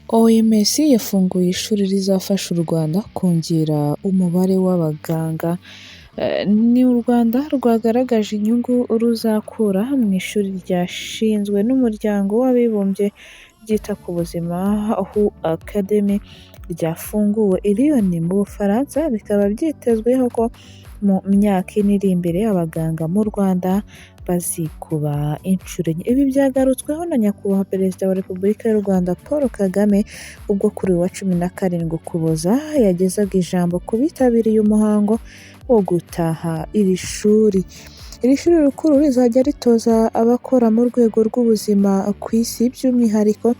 OMS yafunguye ishuri rizafasha u Rwanda kongera umubare w'abaganga. Ni u Rwanda rwagaragaje inyungu ruzakura mu ishuri ryashinzwe n'umuryango w'abibumbye ryita ku buzima WHO Academy ryafunguwe i Lyon mu Bufaransa, bikaba byitezweho ko mu myaka ine iri imbere abaganga mu Rwanda bazikuba inshuro enye. Ibi byagarutsweho na Nyakubahwa Perezida wa Repubulika y'u Rwanda Paul Kagame ubwo kuri uyu wa 17 Ukuboza yagezaga ijambo ku bitabiriye umuhango wo gutaha iri shuri. Iri shuri rikuru rizajya ritoza abakora mu rwego rw'ubuzima ku isi, by'umwihariko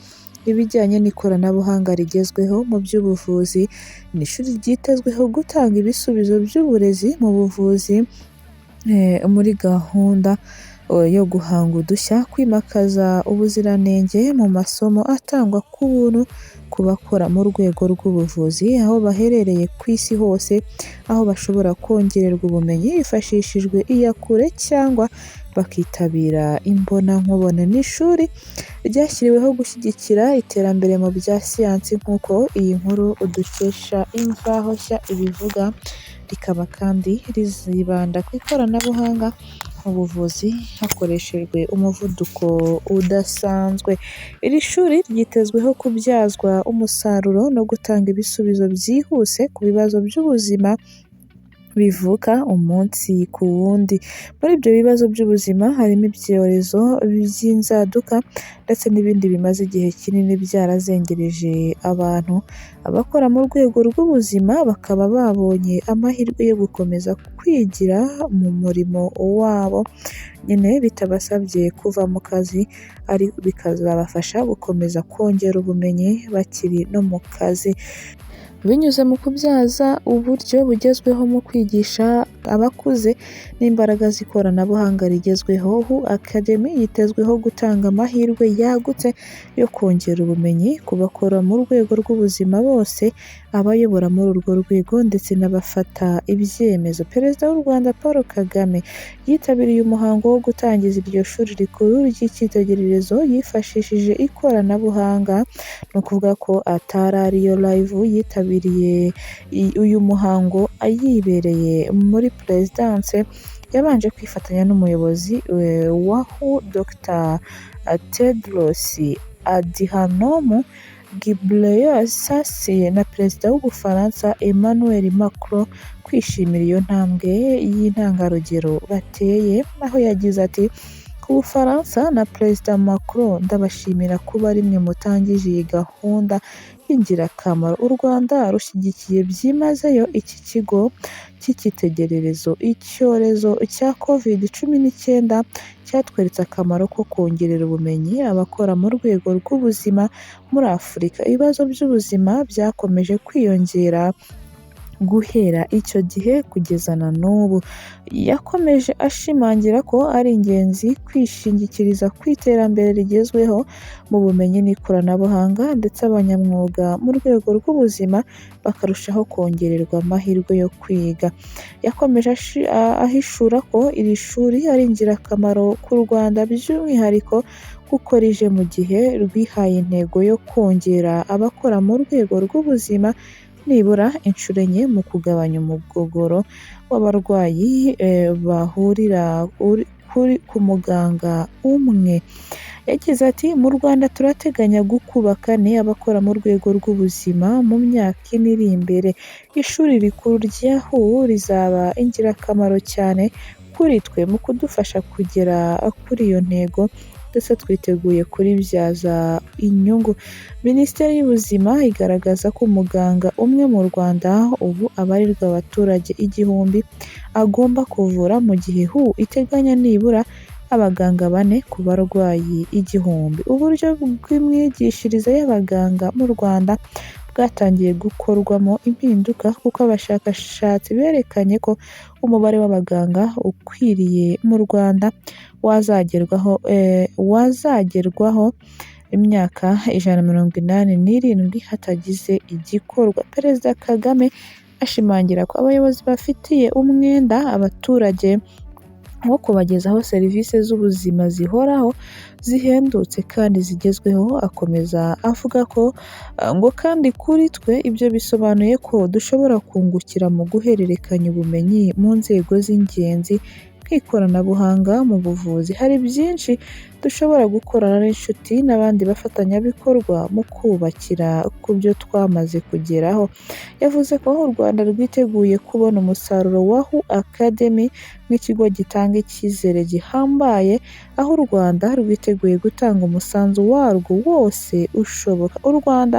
ibijyanye n'ikoranabuhanga rigezweho mu by'ubuvuzi. Ni ishuri ryitezweho gutanga ibisubizo by'uburezi mu buvuzi muri gahunda yo guhanga udushya, kwimakaza ubuziranenge mu masomo atangwa ku buntu ku bakora mu rwego rw'ubuvuzi aho baherereye ku isi hose, aho bashobora kongererwa ubumenyi hifashishijwe iyakure cyangwa bakitabira imbonankubone. Ni ishuri ryashyiriweho gushyigikira iterambere mu bya siyansi nk'uko iyi nkuru dukesha Imvaho Nshya ibivuga, rikaba kandi rizibanda ku ikoranabuhanga mu buvuzi hakoreshejwe umuvuduko udasanzwe. Iri shuri ryitezweho kubyazwa umusaruro no gutanga ibisubizo byihuse ku bibazo by'ubuzima bivuka umunsi ku wundi. Muri ibyo bibazo by'ubuzima harimo ibyorezo by'inzaduka ndetse n'ibindi bimaze igihe kinini byarazengereje abantu. Abakora mu rwego rw'ubuzima bakaba babonye amahirwe yo gukomeza kwigira mu murimo wabo nyine bitabasabye kuva mu kazi, bikazabafasha gukomeza kongera ubumenyi bakiri no mu kazi binyuze mu kubyaza uburyo bugezweho mu kwigisha abakuze n'imbaraga z'ikoranabuhanga rigezweho. WHO Academy yitezweho gutanga amahirwe yagutse yo kongera ubumenyi ku bakora mu rwego rw'ubuzima bose, abayobora muri urwo rwego ndetse n'abafata ibyemezo. Perezida w'u Rwanda Paul Kagame yitabiriye umuhango wo gutangiza iryo shuri rikuru ry'icyitegererezo yifashishije ikoranabuhanga. Ni ukuvuga ko atari ariyo live, yitabiriye uyu muhango ayibereye muri Perezidanse, yabanje kwifatanya n'umuyobozi wa WHO Dr Tedros Adhanom Ghebreyesus na Perezida w'Ubufaransa Emmanuel Macron kwishimira iyo ntambwe y'intangarugero bateye, aho yagize ati ku Bufaransa na Perezida Macron ndabashimira kuba rimwe mutangije iyi gahunda y'ingirakamaro. U Rwanda rushyigikiye byimazeyo iki kigo cy'icyitegererezo. Icyorezo cya COVID-19 cyatweretse akamaro ko kongerera ubumenyi abakora mu rwego rw'ubuzima muri Afurika. Ibibazo by'ubuzima byakomeje kwiyongera guhera icyo gihe kugeza na n'ubu. Yakomeje ashimangira ko ari ingenzi kwishingikiriza ku iterambere rigezweho mu bumenyi n'ikoranabuhanga, ndetse abanyamwuga mu rwego rw'ubuzima bakarushaho kongererwa amahirwe yo kwiga. Yakomeje ahishura ko iri shuri ari ingirakamaro ku Rwanda, by'umwihariko kuko rije mu gihe rwihaye intego yo kongera abakora mu rwego rw'ubuzima nibura inshuro enye mu kugabanya umugogoro w'abarwayi bahurira ku muganga umwe. Yagize ati mu Rwanda turateganya gukuba 4 abakora mu rwego rw'ubuzima mu myaka ine iri imbere. Ishuri rikuru rya WHO rizaba ingirakamaro cyane kuri twe mu kudufasha kugera kuri iyo ntego, ndetse twiteguye kuribyaza inyungu. Minisiteri y'Ubuzima igaragaza ko umuganga umwe mu Rwanda ubu abarirwa abaturage 1000 agomba kuvura, mu gihe WHO iteganya nibura abaganga 4 ku barwayi 1000. Uburyo bw'imyigishirize y'abaganga mu Rwanda bwatangiye gukorwamo impinduka kuko abashakashatsi berekanye ko umubare w'abaganga ukwiriye mu Rwanda wazagerwaho imyaka 187 hatagize igikorwa. Perezida Kagame ashimangira ko abayobozi bafitiye umwenda abaturage nko kubagezaho serivisi z'ubuzima zihoraho, zihendutse kandi zigezweho. Akomeza avuga ko ngo kandi kuri twe ibyo bisobanuye ko dushobora kungukira mu guhererekanya ubumenyi mu nzego z'ingenzi nk'ikoranabuhanga mu buvuzi. Hari byinshi dushobora gukorana n'inshuti n'abandi bafatanyabikorwa mu kubakira ku byo twamaze kugeraho. Yavuze ko u Rwanda rwiteguye kubona umusaruro wa HU Academy nk'ikigo gitanga icyizere gihambaye, aho u Rwanda rwiteguye gutanga umusanzu warwo wose ushoboka. U Rwanda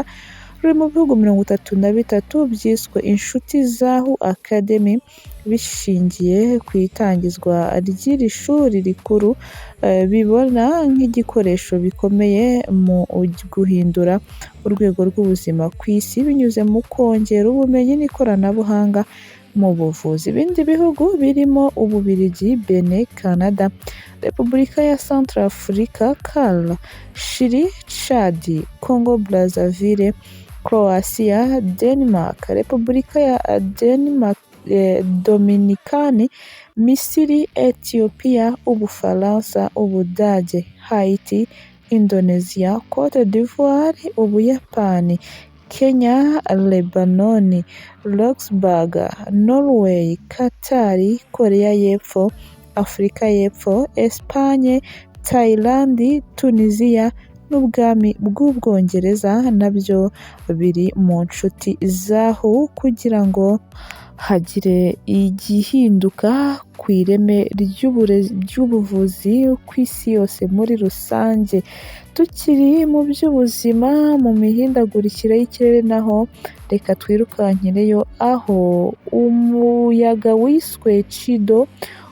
ruri mu bihugu 33 byiswe inshuti za HU Academy bishingiye ku itangizwa ry'iri shuri rikuru, bibona nk'igikoresho bikomeye mu guhindura urwego rw'ubuzima ku isi binyuze mu kongera ubumenyi n'ikoranabuhanga mu buvuzi. Ibindi bihugu birimo Ububiligi, Benin, Canada, Repubulika ya Centrafrica, CAR, Chili, Chad, Congo Brazzaville, Croatia, Denmark, Repubulika ya Dominikani, Misiri, Ethiopia, Ubufaransa, Ubudage, Haiti, Indonesia, Cote d'Ivoire, Ubuyapani, Kenya, Lebanon, Luxembourg, Norway, Qatar, Korea y'Epfo, Afurika y'Epfo, Espagne, Thailand, Tunisia n'ubwami bw'Ubwongereza nabyo biri mu nshuti za HU kugira ngo hagire igihinduka ku ireme ry'ubuvuzi ku isi yose muri rusange. Tukiri mu by'ubuzima, mu mihindagurikire y'ikirere naho reka twirukankireyo, aho umuyaga wiswe Chido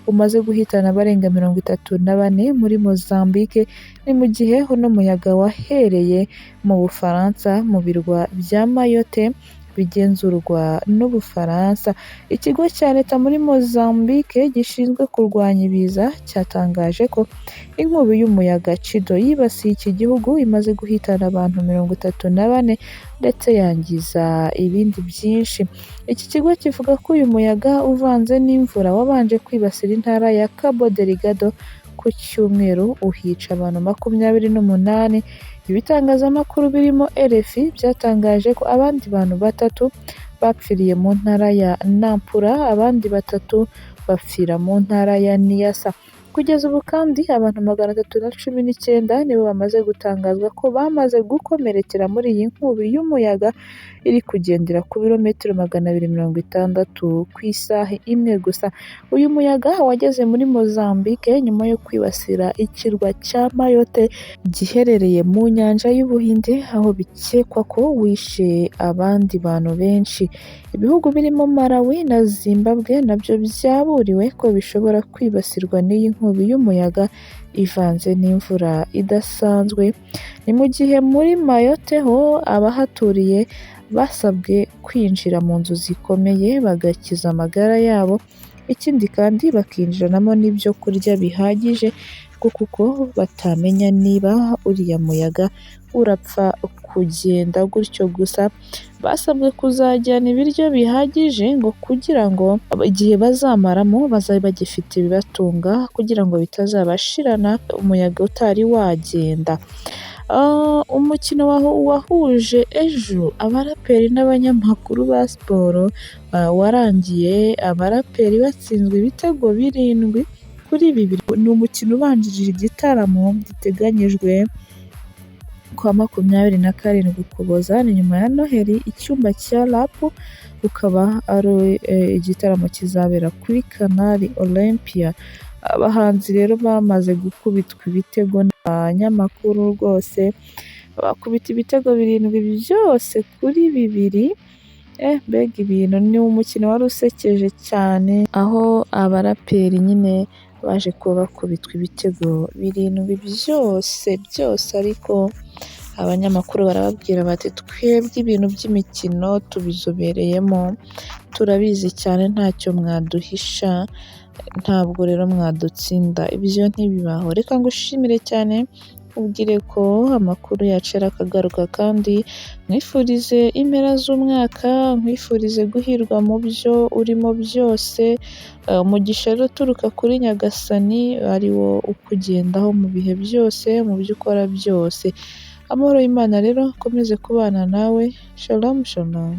umaze guhitana abarenga 34 muri Mozambique. Ni mu gihe uno muyaga wahereye mu Bufaransa mu birwa bya Mayotte bigenzurwa n'Ubufaransa. Ikigo cya leta muri Mozambique gishinzwe kurwanya ibiza cyatangaje ko inkubi y'umuyaga Chido yibasiye iki gihugu imaze guhitana abantu 34 ndetse yangiza ibindi byinshi. Iki kigo kivuga ko uyu muyaga uvanze n'imvura wabanje kwibasira intara ya Cabo Delgado ku Cyumweru uhica abantu 28. Ibitangazamakuru birimo RFI byatangaje ko abandi bantu 3 bapfiriye mu ntara ya Nampula, abandi 3 bapfira mu ntara ya Niassa. Kugeza ubu kandi abantu 319 nibo bamaze gutangazwa ko bamaze gukomerekera muri iyi nkubi y'umuyaga iri kugendera ku birometero 260 ku isaha imwe gusa. Uyu muyaga wageze muri Mozambique nyuma yo kwibasira ikirwa cya Mayotte giherereye mu nyanja y'Ubuhinde, aho bikekwa ko wishe abandi bantu benshi. Ibihugu birimo Malawi na Zimbabwe nabyo byaburiwe ko bishobora kwibasirwa n'iyi nkubi y'umuyaga ivanze n'imvura idasanzwe. Ni mu gihe muri Mayotte ho abahaturiye basabwe kwinjira mu nzu zikomeye bagakiza amagara yabo, ikindi kandi bakinjiranamo n'ibyo kurya bihagije kuko batamenya niba uriya muyaga urapfa kugenda gutyo gusa. Basabwe kuzajyana ibiryo bihagije ngo kugira ngo igihe bazamaramo bazabe bagifite ibibatunga kugira ngo bitazabashirana umuyaga utari wagenda. Umukino wahuje ejo abaraperi n'abanyamakuru ba siporo warangiye abaraperi batsinzwe ibitego 7-2. Ni umukino ubanjirije igitaramo giteganyijwe kwa 27 Ukuboza, ni nyuma ya Noheli. Icyumba cya rap ukaba ari igitaramo kizabera kuri Canal Olympia. Abahanzi rero bamaze gukubitwa ibitego n'abanyamakuru rwose, bakubita ibitego 7 byose kuri 2. Mbega ibintu, ni umukino wari usekeje cyane, aho abaraperi nyine baje kuba bakubitwa ibitego 7 byose, ariko abanyamakuru barababwira bati twebwe ibintu by'imikino tubizobereyemo, turabizi cyane, ntacyo mwaduhisha, ntabwo rero mwadutsinda, ibyo ntibibaho. Reka ngushimire cyane ubwire ko amakuru yacu akagaruka kandi nkwifurize impera z'umwaka, nkwifurize guhirwa mu byo urimo byose, umugisha rero uturuka kuri Nyagasani ari wo ukugendaho mu bihe byose, mu byo ukora byose. Amahoro y'Imana rero akomeze kubana nawe. Shalom shalom.